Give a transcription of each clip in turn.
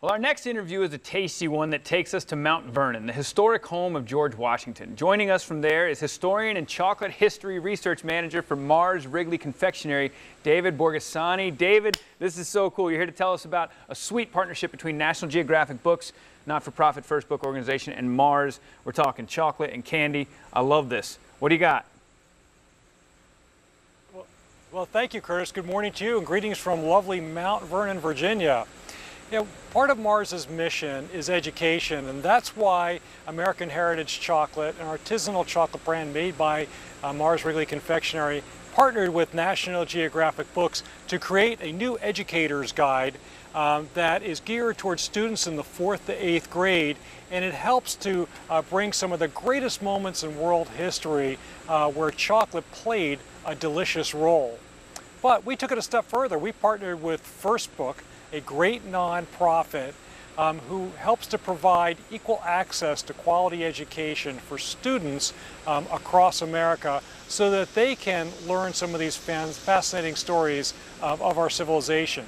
Well, our next interview is a tasty one that takes us to Mount Vernon, the historic home of George Washington. Joining us from there is historian and chocolate history research manager for Mars Wrigley Confectionery, David Borghesani. David, this is so cool. You're here to tell us about a sweet partnership between National Geographic Books, not-for-profit First Book Organization, and Mars. We're talking chocolate and candy. I love this. What do you got? Well, thank you, Curtis. Good morning to you, and greetings from lovely Mount Vernon, Virginia. You know, part of Mars's mission is education, and that's why American Heritage Chocolate, an artisanal chocolate brand made by Mars Wrigley Confectionery, partnered with National Geographic Books to create a new educator's guide that is geared towards students in the 4th to 8th grade, and it helps to bring some of the greatest moments in world history where chocolate played a delicious role. But we took it a step further. We partnered with First Book, a great nonprofit who helps to provide equal access to quality education for students across America so that they can learn some of these fascinating stories of our civilization.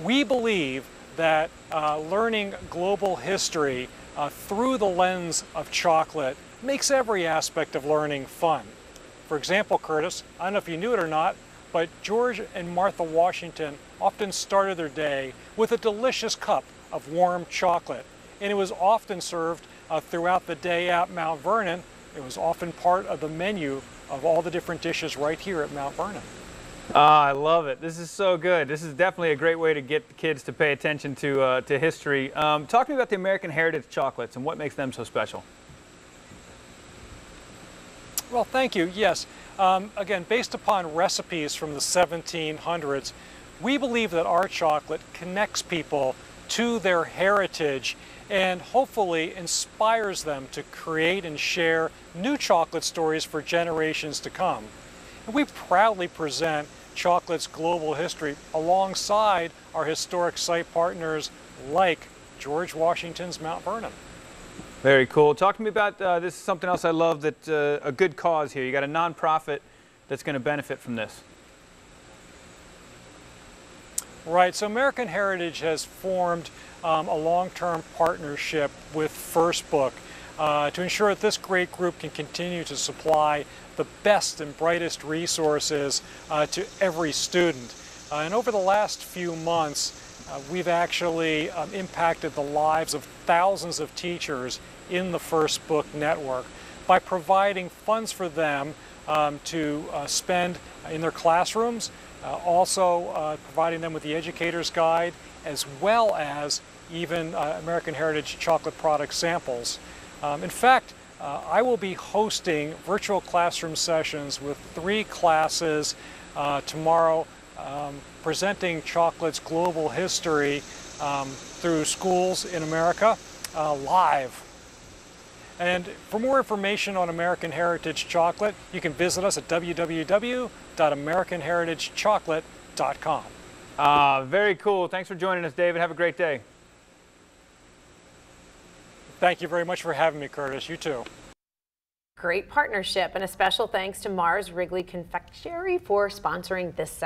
We believe that learning global history through the lens of chocolate makes every aspect of learning fun. For example, Curtis, I don't know if you knew it or not, but George and Martha Washington often started their day with a delicious cup of warm chocolate. And it was often served throughout the day at Mount Vernon. It was often part of the menu of all the different dishes right here at Mount Vernon. I love it. This is so good. This is definitely a great way to get the kids to pay attention to history. Talk to me about the American Heritage chocolates and what makes them so special. Well, thank you. Yes. Again, based upon recipes from the 1700s, we believe that our chocolate connects people to their heritage and hopefully inspires them to create and share new chocolate stories for generations to come. And we proudly present chocolate's global history alongside our historic site partners like George Washington's Mount Vernon. Very cool. Talk to me about this is something else I love, that a good cause here. You got a nonprofit that's going to benefit from this. Right. So American Heritage has formed a long-term partnership with First Book to ensure that this great group can continue to supply the best and brightest resources to every student. And over the last few months, we've actually impacted the lives of thousands of teachers in the First Book network by providing funds for them to spend in their classrooms, also providing them with the educator's guide, as well as even American Heritage chocolate product samples. In fact, I will be hosting virtual classroom sessions with 3 classes tomorrow, presenting chocolate's global history through schools in America live. And for more information on American Heritage Chocolate, you can visit us at www.americanheritagechocolate.com. Very cool. Thanks for joining us, David. Have a great day. Thank you very much for having me, Curtis. You too. Great partnership, and a special thanks to Mars Wrigley Confectionery for sponsoring this segment.